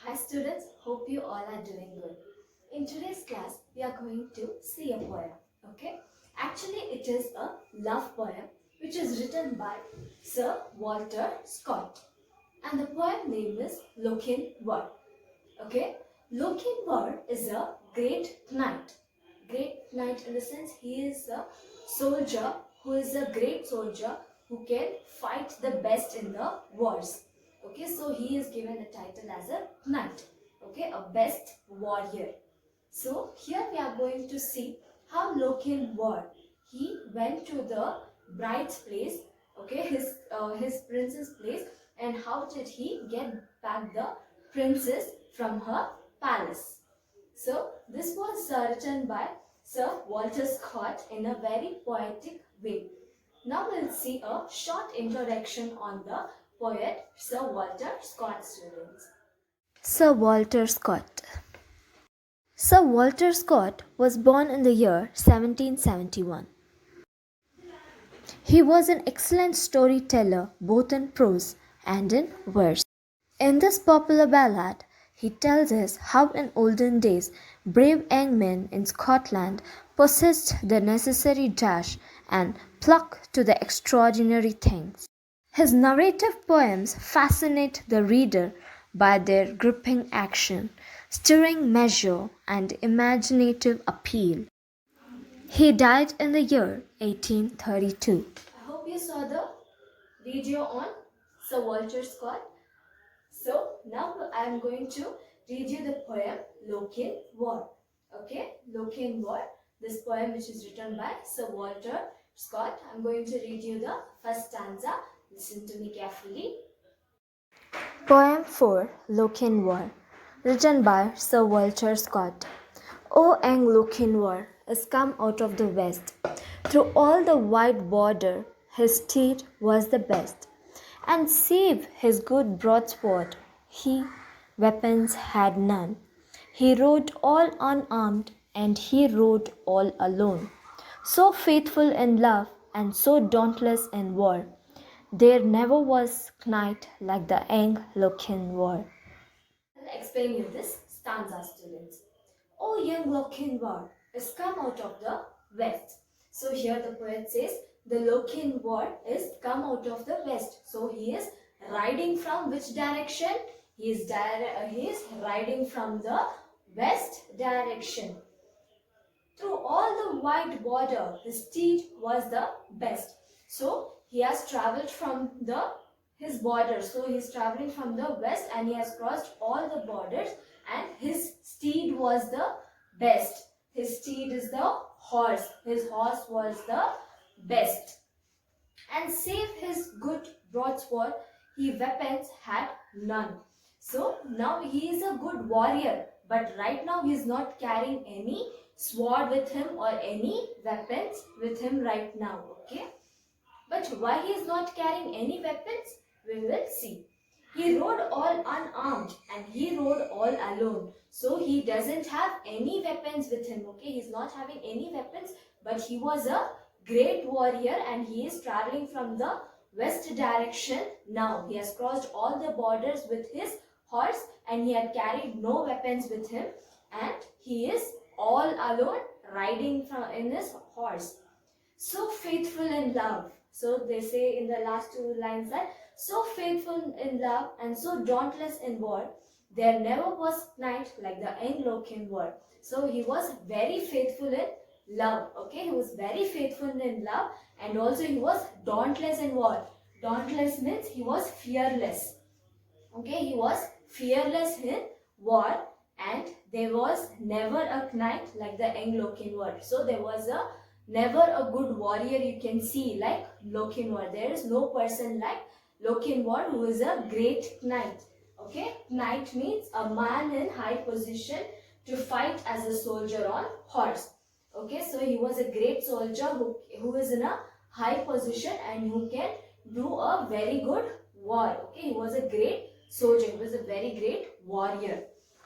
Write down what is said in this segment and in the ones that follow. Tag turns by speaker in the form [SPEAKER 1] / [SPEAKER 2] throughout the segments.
[SPEAKER 1] Hi students, hope you all are doing good. In today's class, we are going to see a poem, okay? Actually, it is a love poem which is written by Sir Walter Scott. And the poem name is Lochinvar, okay? Lochinvar is a great knight. Great knight in the sense he is a soldier who is a great soldier who can fight the best in the wars. Okay, so he is given the title as a knight. Okay, a best warrior. So here we are going to see how Lochinvar he went to the bride's place, okay, his princess place, and how did he get back the princess from her palace. So this was written by Sir Walter Scott in a very poetic way. Now we'll see a short introduction on the poet Sir Walter Scott, students. Sir Walter Scott. Sir Walter Scott was born in the year 1771. He was an excellent storyteller both in prose and in verse. In this popular ballad, he tells us how in olden days brave young men in Scotland possessed the necessary dash and pluck to the extraordinary things. His narrative poems fascinate the reader by their gripping action, stirring measure, and imaginative appeal. He died in the year 1832. I hope you saw the video on Sir Walter Scott. So now I am going to read you the poem Lochinvar. Okay, Lochinvar. This poem which is written by Sir Walter Scott. I am going to read you the first stanza. Listen to me carefully. Poem 4 Lochinvar, written by Sir Walter Scott. O young Lochinvar is come out of the west. Through all the wide border, his steed was the best. And save his good broadsword, he weapons had none. He rode all unarmed, and he rode all alone. So faithful in love, and so dauntless in war, there never was knight like the young Lochinvar. I'll explain you this stanza, students. O young Lochinvar is come out of the west. So here the poet says the Lochinvar is come out of the west. So he is riding from which direction? He is riding from the west direction. Through all the wide border, his steed was the best. So he has travelled from the his border. So he is travelling from the west and he has crossed all the borders and his steed was the best. His steed is the horse. His horse was the best. And save his good broadsword, he weapons had none. So now he is a good warrior, but right now he is not carrying any sword with him or any weapons with him right now. Okay. But why he is not carrying any weapons? We will see. He rode all unarmed and he rode all alone. So he doesn't have any weapons with him. Okay, he's not having any weapons, but he was a great warrior and he is traveling from the west direction now. He has crossed all the borders with his horse and he had carried no weapons with him and he is all alone riding in his horse. So faithful in love. So they say in the last two lines that so faithful in love and so dauntless in war, there never was knight like the young Lochinvar. So he was very faithful in love. Okay, he was very faithful in love and also he was dauntless in war. Dauntless means he was fearless. Okay, he was fearless in war and there was never a knight like the young Lochinvar. So there was never a good warrior you can see like Lochinvar. There is no person like Lochinvar who is a great knight. Okay, knight means a man in high position to fight as a soldier on horse. Okay, so he was a great soldier who is in a high position and who can do a very good war. Okay, he was a great soldier. He was a very great warrior.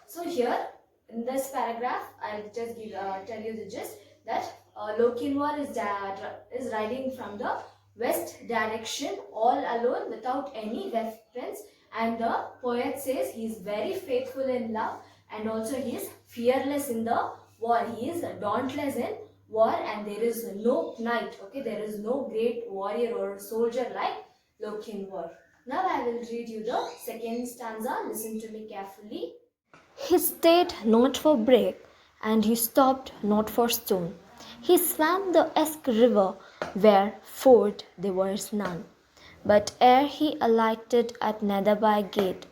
[SPEAKER 1] So here in this paragraph, I'll just tell you the gist that Lochinvar is riding from the west direction all alone without any weapons and the poet says he is very faithful in love, and also he is fearless in the war. He is dauntless in war, and there is no knight, okay, there is no great warrior or soldier like Lochinvar. Now I will read you the second stanza. Listen to me carefully. He stayed not for brake, and he stopped not for stone. He swam the Esk river, where ford there was none. But ere he alighted at Netherby gate,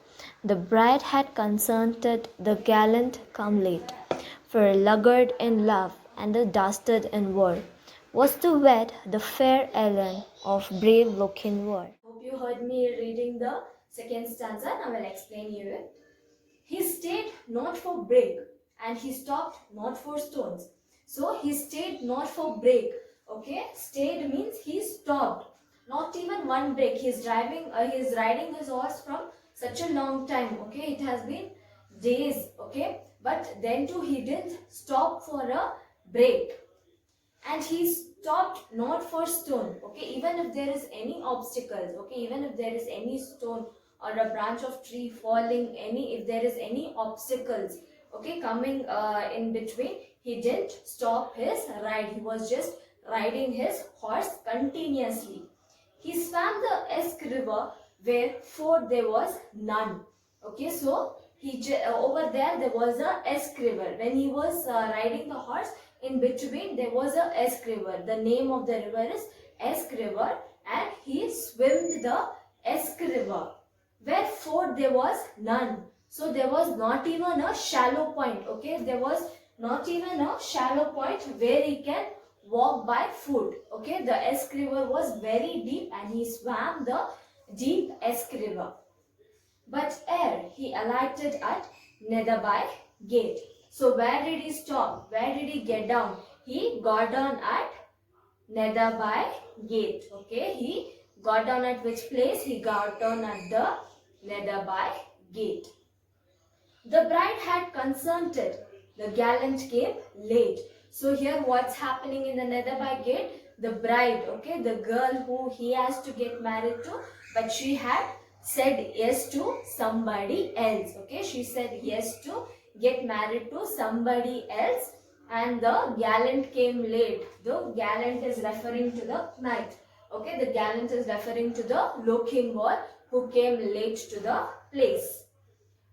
[SPEAKER 1] the bride had consented the gallant come late. For a laggard in love and a dastard in war was to wed the fair Ellen of brave Lochinvar. Hope you heard me reading the second stanza. Now I will explain you it. He stayed not for brake, and he stopped not for stones. So he stayed not for brake. Okay, stayed means he stopped. Not even one break. He's riding his horse from such a long time. Okay, it has been days. Okay, but then too he didn't stop for a break, and he stopped not for stone. Okay, even if there is any obstacles, okay, even if there is any stone or a branch of tree falling, if there is any obstacles, okay, coming in between, he didn't stop his ride. He was just riding his horse continuously. He swam the Esk river, where ford there was none. Okay, so over there was a Esk river. When he was riding the horse, in between there was a Esk river. The name of the river is Esk river, and he swam the Esk river, where ford there was none. So there was not even a shallow point. Okay, there was not even a shallow point where he can walk by foot. Okay, the Esk river was very deep, and he swam the deep Esk river. But ere he alighted at Netherby gate. So where did he stop? Where did he get down? He got down at Netherby gate. Okay, he got down at which place? He got down at the Netherby gate. The bride had consented. The gallant came late. So here what's happening in the Netherby gate? The bride, okay, the girl who he has to get married to, but she had said yes to somebody else. Okay, she said yes to get married to somebody else, and the gallant came late. The gallant is referring to the knight. Okay, the gallant is referring to the Lochinvar who came late to the place.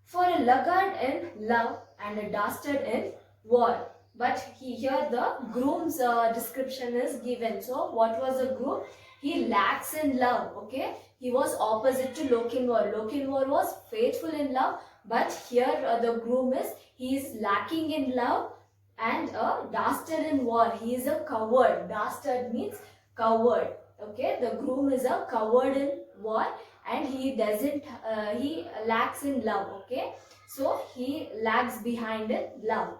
[SPEAKER 1] For a laggard in love and a dastard in war. But here the groom's description is given. So what was the groom? He lacks in love. Okay, he was opposite to Lochinvar. Lochinvar was faithful in love, but here the groom he is lacking in love and a dastard in war. He is a coward. Dastard means coward. Okay, the groom is a coward in war, and he doesn't he lacks in love. Okay, so he lags behind in love.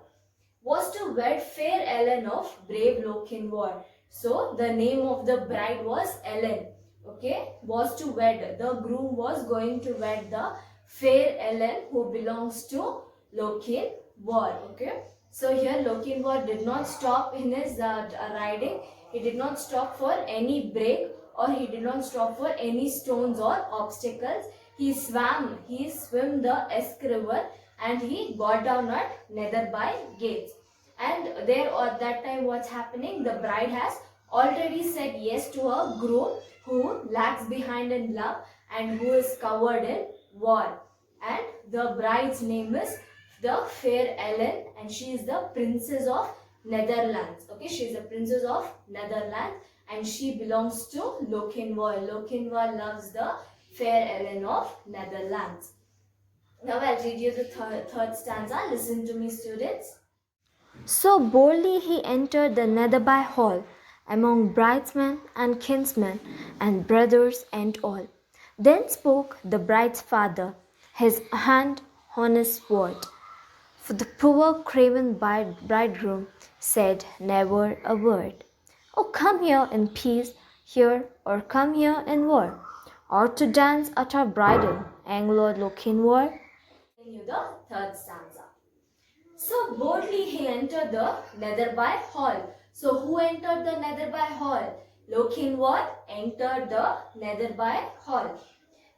[SPEAKER 1] Was to wed fair Ellen of brave Lochinvar. So the name of the bride was Ellen. Okay, was to wed. The groom was going to wed the fair Ellen who belongs to Lochinvar. Okay, so here Lochinvar did not stop in his riding. He did not stop for any break, or he did not stop for any stones or obstacles. He swam the Esk river, and he got down at Netherby gates. And there at that time what's happening? The bride has already said yes to a groom who lags behind in love and who is covered in war. And the bride's name is the fair Ellen, and she is the princess of Netherlands. Okay, she is a princess of Netherlands, and she belongs to Lochinvar. Lochinvar loves the fair Ellen of Netherlands. Now I'll read you the third stanza. Listen to me, students. So boldly he entered the Netherby hall, among bridesmen and kinsmen and brothers and all. Then spoke the bride's father, his hand on his sword. For the poor craven bridegroom said never a word. Oh, come here in peace, here, or come here in war, or to dance at our bridal, Anglo Lochinvar. Continue the third stanza. So boldly he entered the Netherby hall. So who entered the Netherby hall? Lochinvar entered the Netherby hall.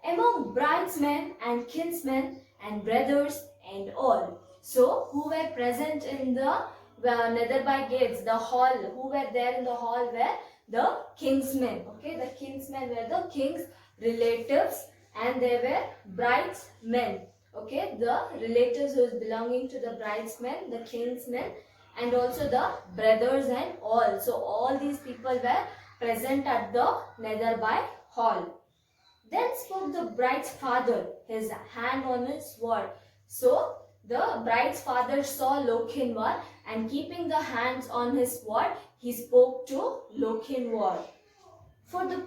[SPEAKER 1] among bridesmen and kinsmen and brothers and all. So, who were present in the Netherby gates, the hall, who were there in the hall were the kinsmen. Okay, the kinsmen were the king's relatives and they were bridesmen. Okay, the relatives who is belonging to the bridesmen, the kinsmen, and also the brothers and all. So, all these people were present at the Netherby hall. Then spoke the bride's father, his hand on his sword. So the bride's father saw Lokhinwar and keeping the hands on his sword, he spoke to Lokhinwar. For the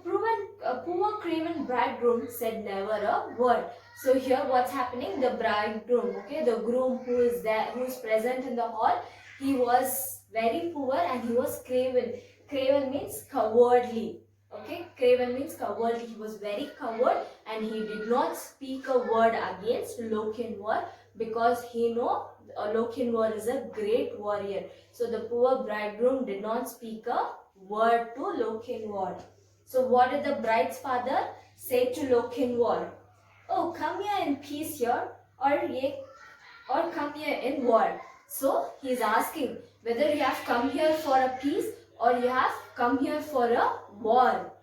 [SPEAKER 1] poor craven bridegroom said never a word. So here what's happening? The bridegroom, okay, the groom who is there, who is present in the hall, he was very poor and he was craven. Craven means cowardly. Okay, craven means cowardly. He was very coward and he did not speak a word against Lokhinwar because he know Lokhinwar is a great warrior. So the poor bridegroom did not speak a word to Lokhinwar. So what did the bride's father say to Lokhinwar? Oh, come here in peace here or come here in war. So he is asking whether you have come here for a peace or you have come here for a war,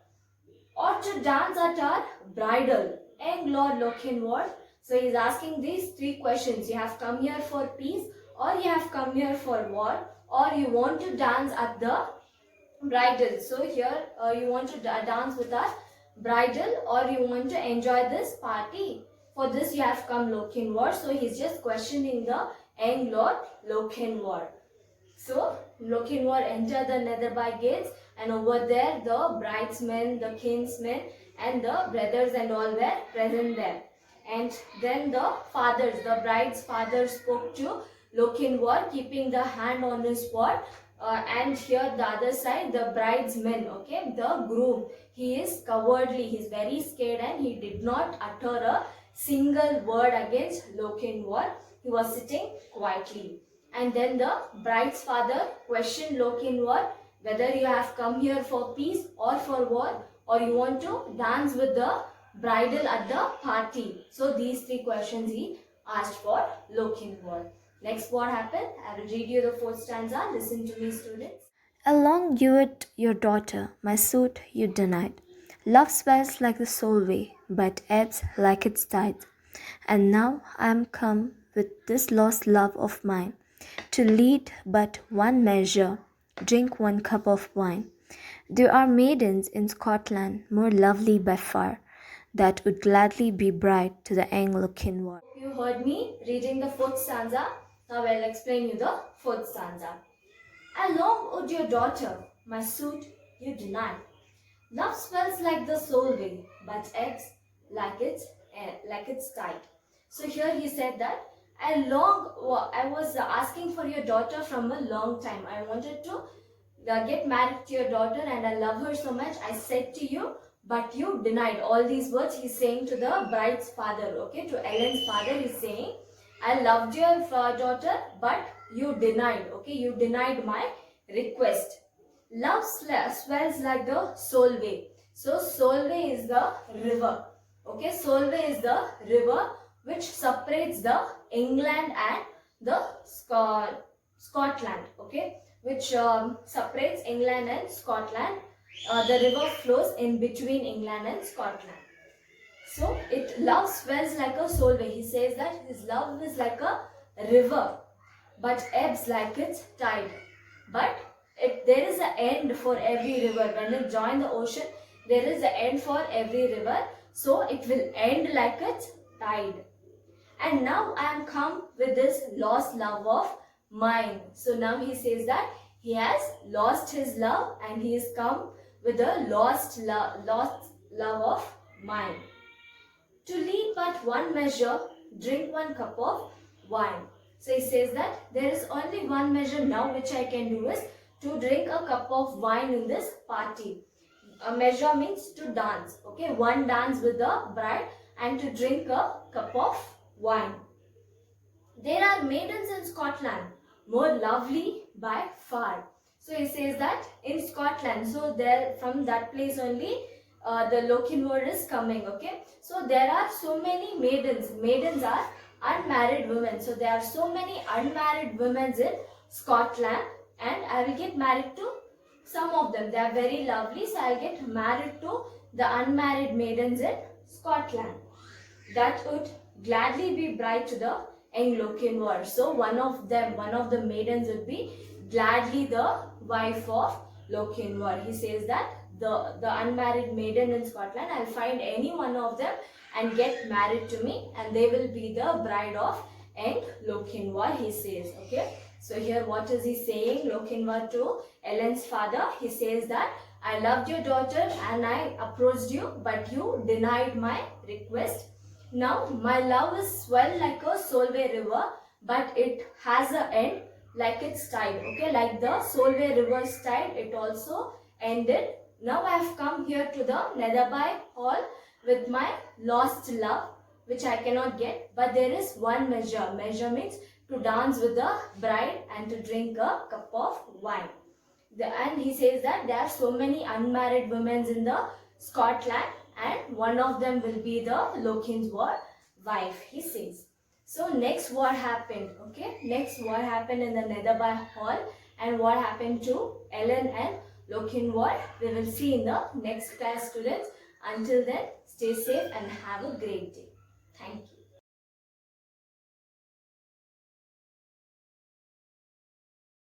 [SPEAKER 1] or to dance at our bridal. And Lord Lokhinwar. So he is asking these three questions. You have come here for peace, or you have come here for war, or you want to dance at the bridal. So here you want to dance with our bridal, or you want to enjoy this party. For this you have come Lokhinwar. So he's just questioning the young Lord Lokhinwar. So Lokhinwar entered the Netherby gates, and over there the bridesmen, the kinsmen and the brothers and all were present there. And then the fathers, the bride's father spoke to Lokhinwar keeping the hand on his sword. And here the other side the bridesmen, okay, the groom, he is cowardly, he is very scared and he did not utter a single word against Lokhinwar. He was sitting quietly. And then the bride's father questioned Lokhinwar whether you have come here for peace or for war, or you want to dance with the bridal at the party. So these three questions he asked for Lokhinwar. Next, what happened? I will read you the fourth stanza. Listen to me, students. Along you it, your daughter, my suit you denied. Love swells like the Solway, but ebbs like its tide. And now I am come with this lost love of mine, to lead but one measure, drink one cup of wine. There are maidens in Scotland more lovely by far, that would gladly be bride to the young Lokhinwar. You heard me reading the fourth stanza. Now I'll explain you the fourth stanza. Along would your daughter, my suit you deny. Love swells like the Solway, but ebbs like its tide. So here he said that I was asking for your daughter from a long time. I wanted to get married to your daughter and I love her so much. I said to you, but you denied. All these words he's saying to the bride's father, okay, to Ellen's father. He's saying, I loved your daughter, but you denied, okay, you denied my request. Love swells like the Solway. So Solway is the river, okay, Solway is the river which separates the England and the Scotland, okay, which separates England and Scotland. The river flows in between England and Scotland. So love swells like a Solway. He says that his love is like a river, but ebbs like its tide. But there is an end for every river. When it joins the ocean, there is an end for every river. So it will end like its tide. And now I am come with this lost love of mine. So now he says that he has lost his love and he has come with a lost love of mine. To lead but one measure, drink one cup of wine. So he says that there is only one measure now which I can do is to drink a cup of wine in this party. A measure means to dance. Okay, one dance with the bride and to drink a cup of wine. There are maidens in Scotland more lovely by far. So he says that in Scotland, so there from that place only the Lochinvar is coming. Okay, so there are so many maidens. Maidens are unmarried women. So there are so many unmarried women in Scotland, and I will get married to some of them. They are very lovely, so I'll get married to the unmarried maidens in Scotland that would gladly be bride to the young Lochinvar. So one of them, one of the maidens would be gladly the wife of Lochinvar. He says that the unmarried maiden in Scotland, I'll find any one of them and get married to me, and they will be the bride of young Lochinvar, he says. Okay. So here what is he saying? Lochinvar to Ellen's father, he says that I loved your daughter and I approached you, but you denied my request. Now my love is swell like a Solway river, but it has an end like its tide. Okay, like the Solway river's tide, it also ended. Now I have come here to the Netherby Hall with my lost love, which I cannot get, but there is one measure. Measure means to dance with the bride and to drink a cup of wine. And he says that there are so many unmarried women in the Scotland, and one of them will be the Lochinvar wife, he says. So next what happened? Okay, next what happened in the Netherby Hall and what happened to Ellen and Lochinvar, we will see in the next class, students. Until then, stay safe and have a great day. Thank you.